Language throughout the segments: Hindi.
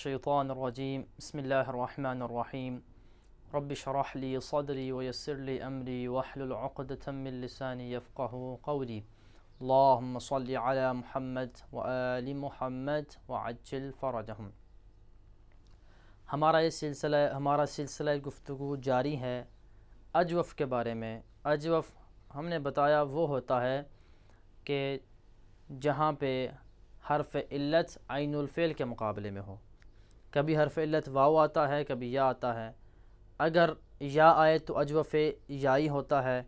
मिनश्शैतानिर्रजीम बिस्मिल्लाहिर्रहमानिर्रहीम रब्बि शरह ली सदरी वयस्सिर ली अमरी वहलुल उक़दतम मिन लिसानी यफ़क़हू क़ौली अल्लाहुम्मा सल्लि अला मुहम्मद व आलि मुहम्मद व अज्जिल फ़रजहुम। हमारा सिलसिला गुफ्तगू जारी है अजवफ़ के बारे में। अजवफ़ हमने बताया वो होता है कि जहाँ पे हर्फ़ इल्लत आइनुल फ़ेल के मुकाबले में हो। कभी हर्फ़ इल्लत वाव आता है, कभी या आता है। अगर या आए तो अजवफ़ याई होता है।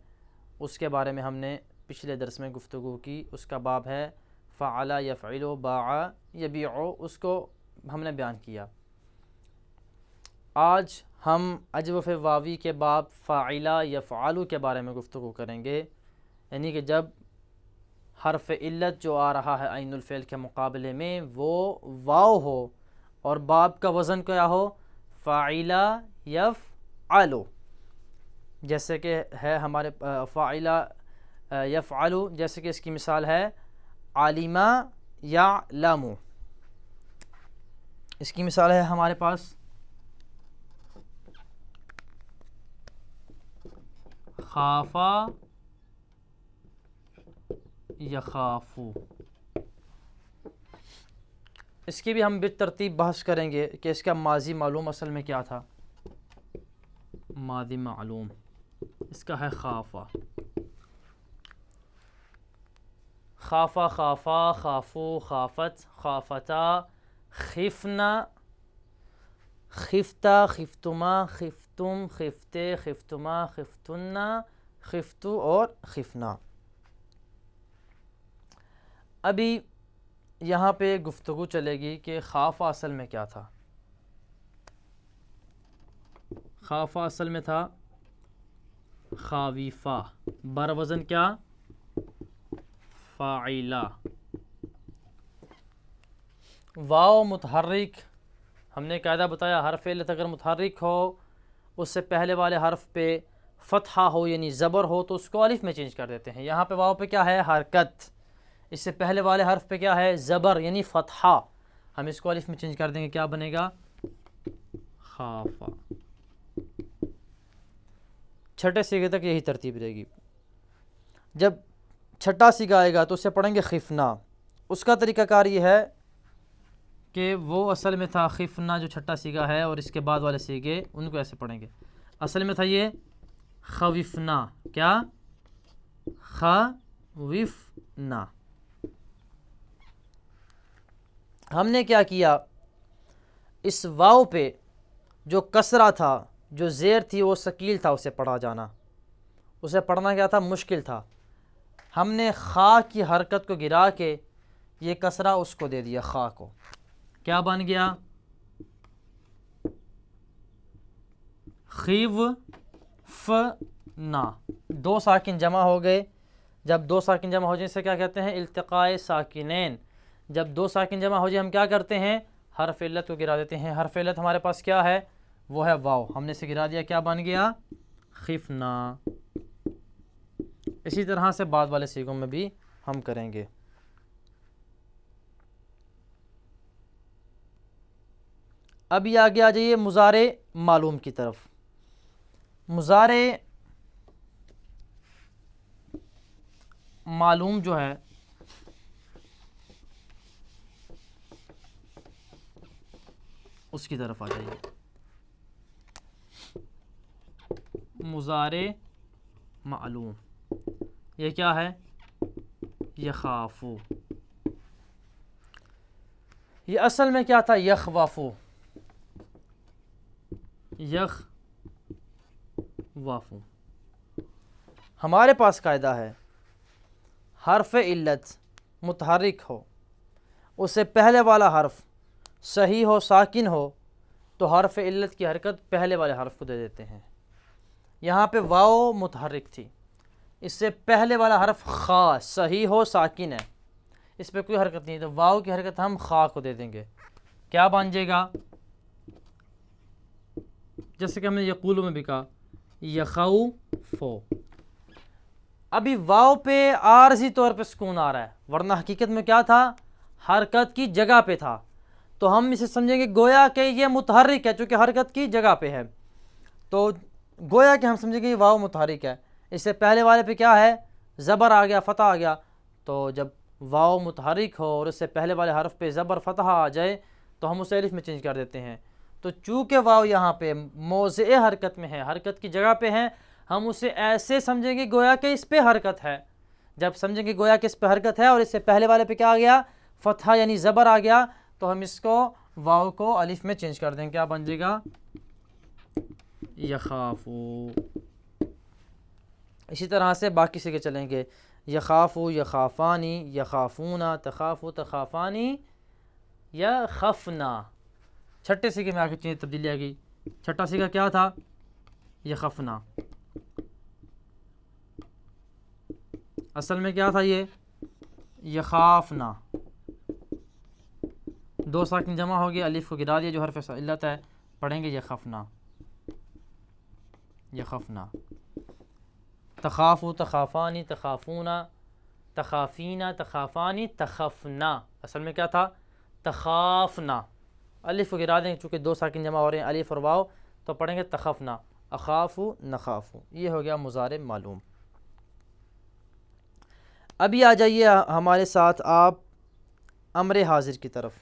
उसके बारे में हमने पिछले दर्स में गुफ्तगू की। उसका बाब है फ़अला यफ़इलु बाआ यबीउ, उसको हमने बयान किया। आज हम अजवफ़ वावी के बाब फ़ाइला यफ़अलु के बारे में गुफ्तगू करेंगे। यानी कि जब हर्फ़ इल्लत जो आ रहा है आइनुल फ़ेल के मुकाबले में वो वाव हो और बाब का वज़न क्या हो, फ़ाइला यफ़अलु। जैसे कि है हमारे फ़ाइला यफ़अलु, जैसे कि इसकी मिसाल है आलिमा यअलमु। इसकी मिसाल है हमारे पास खाफ़ा यखाफ़ु। इसकी भी हम बितरतीब बहस करेंगे कि इसका माजी मालूम असल में क्या था। माजी मालूम इसका है खाफ़ा, खाफ़ा खाफ़ा खाफ़ू खाफ़त खाफ़ता खिफ़ना खिफ़्ता खिफ़्तुमा खिफ़्तुम खिफ़्ते खिफ़्तुमा खिफ़्तुन्ना खिफ़्तु और खिफ़ना। अभी यहाँ पे गुफ्तगू चलेगी कि खाफ़ा असल में क्या था। खाफ़ा असल में था खावीफ़ा, बर वज़न क्या, फ़ाइला। वाव मुतहर्रिक, हमने कायदा बताया हर्फ़ इल्लत अगर मुतहर्रिक हो, उससे पहले वाले हर्फ पे फ़तहा हो यानी ज़बर हो तो उसको अलिफ में चेंज कर देते हैं। यहाँ पे वाव पे क्या है, हरकत। इससे पहले वाले हर्फ पे क्या है, ज़बर यानी फ़तहा। हम इसको अलिफ में चेंज कर देंगे, क्या बनेगा, खाफ़ा। छठे सीगे तक यही तरतीब रहेगी। जब छठा सीगा आएगा तो उसे पढ़ेंगे खिफ़ना। उसका तरीक़ाकार ये है कि वो असल में था खिफ़ना जो छठा सीगा है, और इसके बाद वाले सीगे उनको ऐसे पढ़ेंगे। असल में था ये खविफ़ना, क्या, खविफ़ना। हमने क्या किया, इस वाव पे जो कसरा था, जो ज़ेर थी वो सकील था, उसे पढ़ा जाना, उसे पढ़ना क्या था, मुश्किल था। हमने खा की हरकत को गिरा के ये कसरा उसको दे दिया, खा को। क्या बन गया, खिफ़ना। दो साकिन जमा हो गए। जब दो साकिन जमा हो जाए इसे क्या कहते हैं, इल्तिक़ाए साकिनैन। जब दो साकिन जमा हो जाए हम क्या करते हैं, हर्फ़ इल्लत को गिरा देते हैं। हर्फ़ इल्लत हमारे पास क्या है, वो है वाव। हमने इसे गिरा दिया, क्या बन गया, खिफ़ना। इसी तरह से बाद वाले सीगों में भी हम करेंगे। अभी आगे आ जाइए मुज़ारे मालूम की तरफ। मुज़ारे मालूम जो है उसकी तरफ आ जाइए। मुज़ारे मालूम ये क्या है, यखाफ़ू। ये असल में क्या था, यखवाफ़ू, यखवाफ़ू। हमारे पास कायदा है हर्फ़ इल्लत मुतहर्रिक हो, उससे पहले वाला हर्फ सही हो, साकिन हो, तो हर्फ़ इल्लत की हरकत पहले वाले हर्फ को दे देते हैं। यहाँ पे वाव मुतहर्रिक थी, इससे पहले वाला हर्फ खा सही हो, साकिन है, इस पर कोई हरकत नहीं, तो वाव की हरकत हम खा को दे देंगे। क्या बन जाएगा, जैसे कि हमने यक़ूलु में भी कहा, यख़ौफ़ो। अभी वाव पे आरज़ी तौर पे सुकून आ रहा है, वरना हकीकत में क्या था, हरकत की जगह पे था। तो हम इसे समझेंगे गोया कि ये मुतहर्रिक है, चूँकि हरकत की जगह पे है, तो गोया कि हम समझेंगे ये वाव मुतहर्रिक है। इससे पहले वाले पे क्या है, ज़बर आ गया, फ़तह आ गया। तो जब वाव मुतहर्रिक हो और इससे पहले वाले हरफ पे ज़बर फ़तह आ जाए तो हम उसे अलिफ में चेंज कर देते हैं। तो चूँकि वाव यहाँ पे मौज़े हरकत में है, हरकत की जगह पे है, हम उसे ऐसे समझेंगे गोया कि इस पे हरकत है। जब समझेंगे गोया कि इस पे हरकत है और इससे पहले वाले पे क्या आ गया, फ़तह यानी ज़बर आ गया, तो हम इसको वाव को अलिफ में चेंज कर देंगे। क्या बन जाएगा, यखाफू। इसी तरह से बाकी सीखे चलेंगे, यखाफू, यखाफ़ानी, यखाफूना, तखाफू, तखाफ़ानी, यखफ़ना। छठे सीखे में आगे चीज़ तब्दीली आ गई। छठा सीखा क्या था, यखफ़ना। असल में क्या था ये, यखाफ़ना। दो साकिन जमा हो गया, अलिफ को गिरा दिया जो हरफ इल्लत है, पढ़ेंगे यखफ़ना, यखफ़ना। तखाफू, तखाफ़ानी, तखाफूना, तखाफ़ीना, तखाफ़ानी, तखफ़ना। असल में क्या था, तखाफ़ना। अलिफ को गिरा देंगे चूँकि दो साकिन जमा हो रहे हैं, अलिफ और वाव, तो पढ़ेंगे तखफ़ना, अखाफ़ू, नखाफ़ू। ये हो गया मुज़ारे मालूम। अभी आ जाइए हमारे साथ आप अम्र हाजिर की तरफ।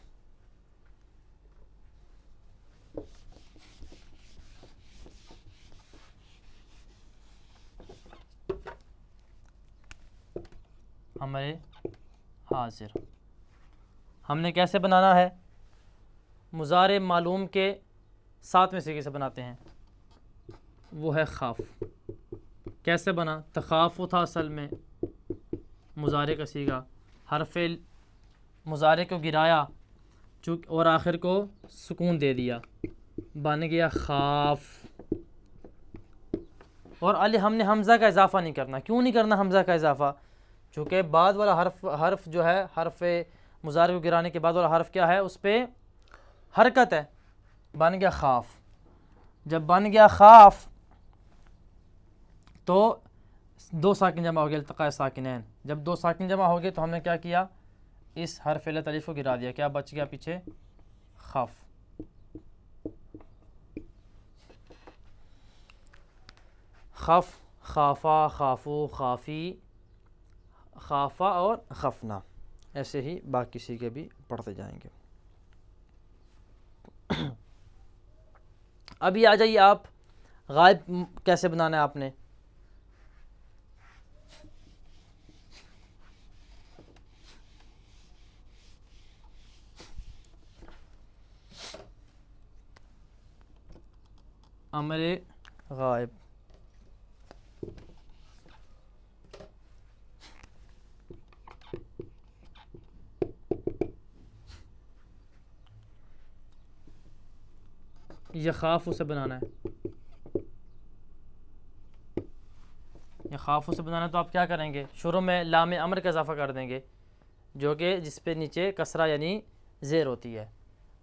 अम्र हाजिर हमने कैसे बनाना है, मुज़ारे मालूम के 7वें सीगे से बनाते हैं, वो है ख़ाफ़। कैसे बना, तखाफ़ु था असल में मुज़ारे का सीगा, हरफ़े मुज़ारे को गिराया चूँकि और आखिर को सुकून दे दिया, बन गया ख़ाफ़। और अली हमने हमज़ा का इजाफ़ा नहीं करना। क्यों नहीं करना हमज़ा का इजाफ़ा, चूँकि बाद वाला हर्फ जो है, हरफ़ मुज़ारे को गिराने के बाद वाला हर्फ क्या है, उस पर हरकत है, बन गया ख़ाफ़। जब बन गया ख़ाफ़ तो दो साकिन जमा हो गया, इल्तिक़ा साकिनैन। जब दो साकिन जमा हो गए तो हमने क्या किया, इस हरफ़ इल्लत अलिफ को गिरा दिया, क्या बच गया पीछे, ख़फ़। ख़फ़, ख़ाफ़ा, ख़ाफ़ू, ख़ाफ़ी, ख़ाफ़ा और ख़फ़ना। ऐसे ही बाकी सीखे भी पढ़ते जाएंगे। अभी आ जाइए आप, गायब कैसे बनाना है आपने। अमरे गायब, यखाफ़ू से बनाना है। यखाफ़ू से बनाना है तो आप क्या करेंगे, शुरू में लाम अमर का इजाफ़ा कर देंगे, जो कि जिस पे नीचे कसरा यानी ज़ेर होती है,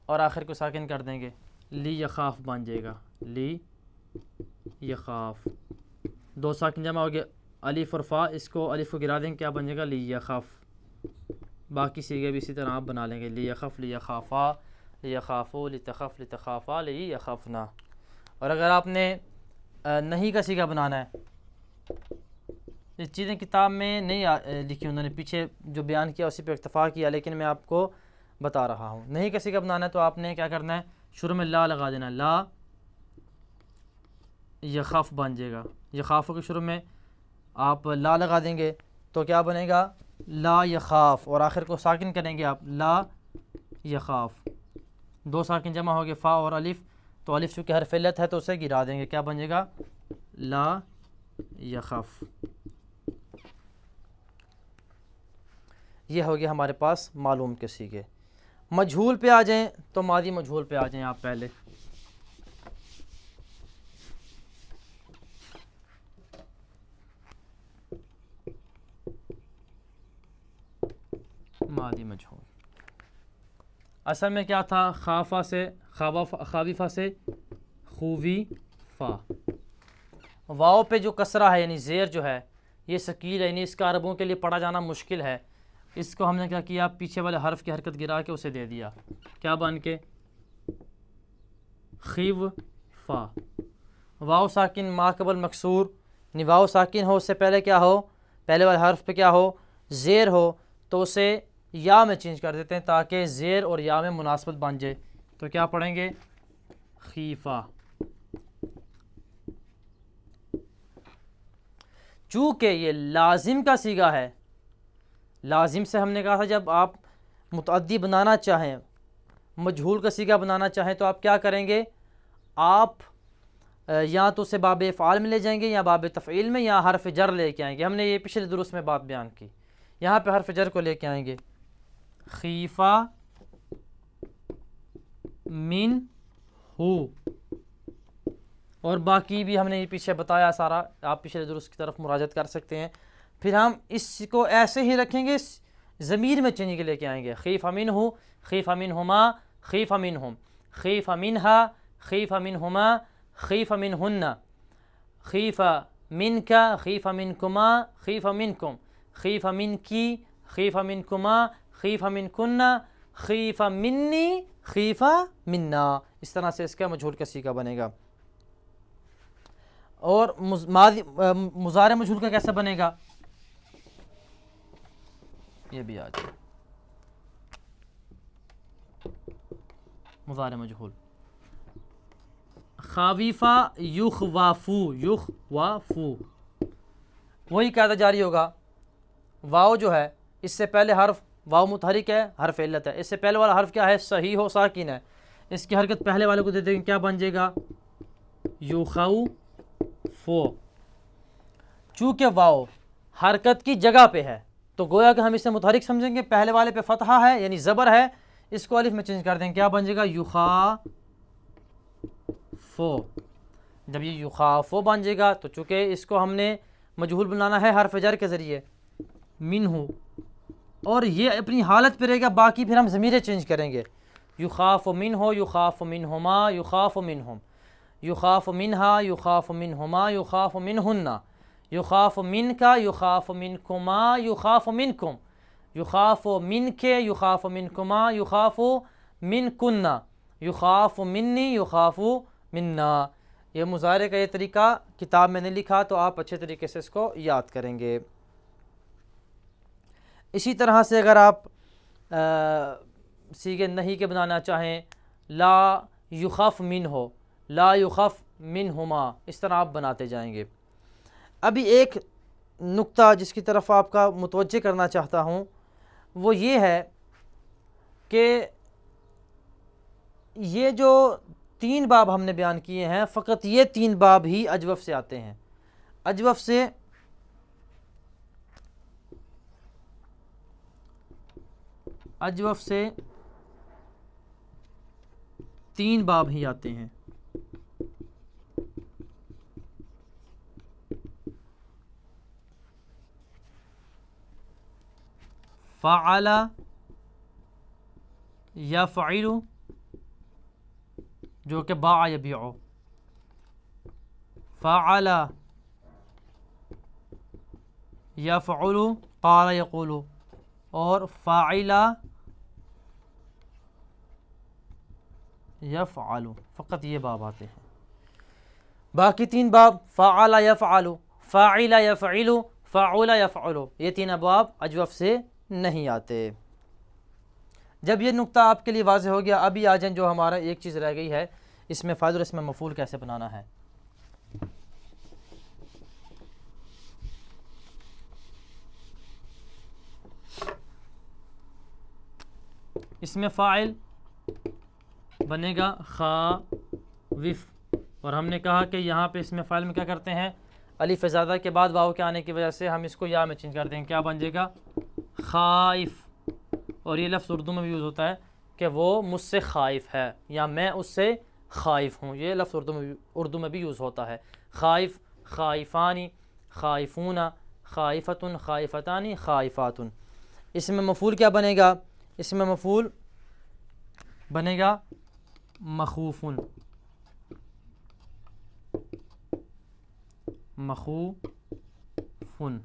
और आखिर को साकिन कर देंगे, ली यखाफ़ बन जाएगा, ली यखाफ़। दो साकिन जमा हो गया, अलिफ और फ़ा, इसको अलिफ को गिरा देंगे, क्या बन जाएगा, ली यखाफ़। बाकी सीगे भी इसी तरह आप बना लेंगे, ली यख़फ़, ली यखाफ़ा, ली यखाफ़ू, ली तख़फ़, ली तख़ाफ़ा, ली यख़फ़ना। और अगर आपने नहीं का सीगा बनाना है, ये चीज़ें किताब में नहीं लिखी, उन्होंने पीछे जो बयान किया उसी पे इक्तफ़ा किया, लेकिन मैं आपको बता रहा हूँ। नहीं का सीगा बनाना है तो आपने क्या करना है, शुरू में ला लगा देना, ला यख़फ़ बन जाएगा। यख़ाफ़ के शुरू में आप ला लगा देंगे तो क्या बनेगा, ला यख़ाफ़, और आखिर को साकिन करेंगे आप, ला यख़ाफ़। दो साकिन जमा हो गए, फ़ा और अलिफ, तो अलिफ चूँकि हरफ़ इल्लत है तो उसे गिरा देंगे, क्या बन जाएगा, ला यख़फ़। ये हो गया हमारे पास मालूम के सीगे। मजहूल पे आ जाएं तो मादी मजहूल पे आ जाएं आप पहले। मादी मजहूल असल में क्या था, खाफा से खाविफा से खूवी फ़ा। वाव पे जो कसरा है यानी ज़ेर जो है ये शकील है, यानी इसका अरबों के लिए पढ़ा जाना मुश्किल है, इसको हमने क्या किया, पीछे वाले हर्फ की हरकत गिरा के उसे दे दिया, क्या बन के खिव फ़ा। वाव साकिन माकबल मकसूर, वाव साकिन हो उससे पहले क्या हो, पहले वाले हर्फ पे क्या हो, ज़ेर हो, तो उसे या में चेंज कर देते हैं ताकि ज़ेर और या में मुनासबत बन जाए। तो क्या पढ़ेंगे, खीफ़ा। चूँकि ये लाजिम का सीगा है, लाजिम से हमने कहा था जब आप मुतअद्दी बनाना चाहें, मजहूल का सीगा बनाना चाहें, तो आप क्या करेंगे, आप या तो उसे बाब फ़ाल में ले जाएंगे या बाब तफ़ईल में, या हरफ जर लेके आएंगे। हमने ये पिछले दुरुस्त में बात बयान की, यहाँ पे हरफ जर को लेके आएंगे, खीफ़ा मिन हु, और बाकी भी हमने ये पीछे बताया सारा, आप पिछले दुरुस्त की तरफ मुराजत कर सकते हैं। फिर हम इसको ऐसे ही रखेंगे, ज़मीर में चेंज के लेके आएंगे, खीफ़ा मिन हु, खीफ़ा मिन हुमा, खीफ़ा मिन हुम, खीफ़ा मिनहा, खीफ़ा मिन हुमा, खीफ़ा मिन हुन्ना, खीफ़ा मिनका, खीफ़ा मिनकुमा, खीफ़ा मिनकुम, खीफ़ा मिनकी, खीफ़ा मिनकुमा, खीफ़ा मिनकुन्ना, खीफ़ा मिन्नी, खीफ़ा मिन्ना। इस तरह से इसका मजहूल का सीगा बनेगा। और मुज़ारे मजहूल का कैसे बनेगा, ये भी आ जाए, मुज़ारे मजहूल खावीफ़ा युखवाफू, युखवाफू, वही कायदा जारी होगा। वाव जो है इससे पहले हर्फ, वाव मुतहरिक है, हर्फ इल्लत है, इससे पहले वाला हर्फ क्या है, सही हो साकिन है, इसकी हरकत पहले वाले को दे देंगे, क्या बन जाएगा, युखाउ फो। चूँकि वाव हरकत की जगह पे है तो गोया कि हम इसे मुतहरिक समझेंगे, पहले वाले पे फतहा है यानी ज़बर है, इसको अलिफ में चेंज कर देंगे, क्या बन जाएगा, युखा फो। जब ये युखाफो बन जाएगा तो चूँकि इसको हमने मजहूल बनाना है हरफ जर के ज़रिए, मिनहु, और ये अपनी हालत पे रहेगा, बाकी फिर हम ज़मीरें चेंज करेंगे, युखाफ़ मिन हो, युखाफ़ मिन हुमा, युखाफ़ मिन हुम, युखाफ़ मिनहा, युखाफ़ मिन हुमा, युखाफ़ मिन हुन्ना, युखाफ़ मिन का, युखाफ़ मिन कुमा, युखाफ़ मिन कुम, युखाफ़ मिन के, युखाफ़ मिन कुमा, युखाफ़ मिन कुन्ना, युखाफ़ मिन्नी, युखाफ़ मिन्ना। ये मुज़ारे का ये तरीका किताब में नहीं लिखा, तो आप अच्छे तरीके से इसको याद करेंगे। इसी तरह से अगर आप सीगे नहीं के बनाना चाहें, ला युखफ़ मिन हो, ला युखफ़ मिन हुमा, इस तरह आप बनाते जाएंगे। अभी एक नुक्ता जिसकी तरफ आपका मुतवज्जे करना चाहता हूँ वो ये है कि ये जो 3 बाब हमने बयान किए हैं, फ़कत ये 3 बाब ही अजवफ़ से आते हैं। अजवफ़ से 3 बाब ही आते हैं। फ़अला यफ़अलु, जो कि बाअ यबीअ, फ़अला यफ़अलु क़ाल यक़ूलु, और फ़ाइला यफ़अलु, फ़कत ये बाब आते हैं। बाकी 3 बाब फ़अला यफ़अलु, फ़ाइला यफ़अलु, फ़अला यफ़अलु, ये 3 अबवाब अजवफ़ से नहीं आते। जब ये नुक्ता आपके लिए वाज़ेह हो गया, अभी आ जाएं जो हमारा एक चीज़ रह गई है, इसमें फ़ाइल और इसमें मफ़ूल कैसे बनाना है। इसमें फ़ाइल बनेगा खाविफ़, और हमने कहा कि यहाँ पे इसमें फ़ाइल में क्या करते हैं, अलिफ ज़्यादा के बाद वाव के आने की वजह से हम इसको या में चेंज कर देंगे, क्या बन जाएगा, खाइफ़। और ये लफ्ज़ उर्दू में भी यूज़ होता है कि वो मुझसे खाइफ़ है या मैं उससे खाइफ़ हूँ, ये लफ्ज़ उर्दू में भी यूज़ होता है। खाइफ़, खाइफ़ानी, खाइफ़ूना, खाइफ़तुन, खाइफ़तानी, खाइफ़ातुन। इसमें मफ़ूल क्या बनेगा, इसमें मफ़ूल बनेगा मख़ूफ़ुन, मख़ूफ़ुन।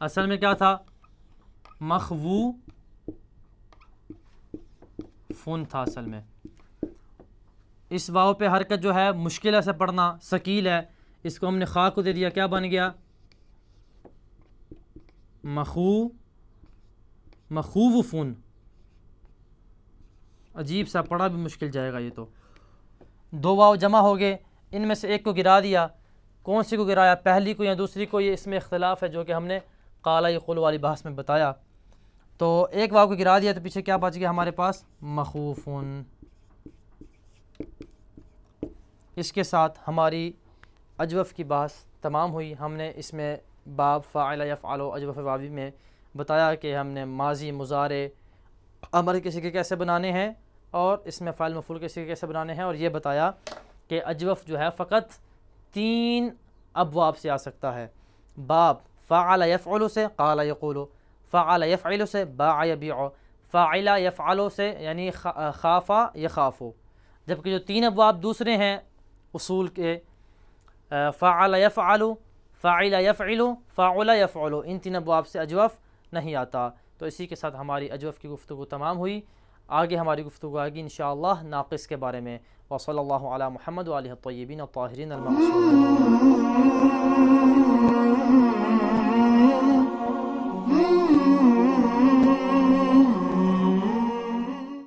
असल में क्या था, मखवू फुन था असल में। इस वाव पे हरकत जो है मुश्किल से पढ़ना, सकील है, इसको हमने खा को दे दिया, क्या बन गया? मखूव फुन। अजीब सा, पढ़ा भी मुश्किल जाएगा ये तो। दो वाव जमा हो गए, इनमें से एक को गिरा दिया। कौन सी को गिराया, पहली को या दूसरी को? ये इसमें इख्तिलाफ है जो कि हमने काला यक़ुल वाली बहस में बताया। तो एक वाव को गिरा दिया तो पीछे क्या बच गया हमारे पास? मखूफुन। इसके साथ हमारी अजवफ़ की बहस तमाम हुई। हमने इसमें बाब फ़ाइल यफ़अलु अजवफ़ वावी में बताया कि हमने माजी मुज़ारे अमर किसी के कैसे बनाने हैं और इसमें फ़ाइल मफ़ूल किसी के कैसे बनाने हैं, और ये बताया कि अजवफ़ जो है फ़कत 3 अबवाब से आ सकता है। बाब फ़अल यफ़अलु से क़ाल यक़ूलु, फ़अल यफ़अलु से बाअ यबीअ, फ़अल यफ़अलु से यानी ख़ाफ़ा यख़ाफ़ु। जबकि जो 3 अबवाब दूसरे हैं उसूल के, फ़अल यफ़अलु, फ़अल यफ़अलु, फ़अल यफ़अलु, इन 3 अबवाब से अजवफ़ नहीं आता। तो इसी के साथ हमारी अजवफ़ की गुफ्तगू तमाम हुई। आगे हमारी गुफ्तगू आएगी इंशाअल्लाह नाक़िस के बारे में। व सल्लल्लाहु अला मुहम्मद व आलिहि त्तय्यिबीन अत्ताहिरीन अल-मअसूमीन।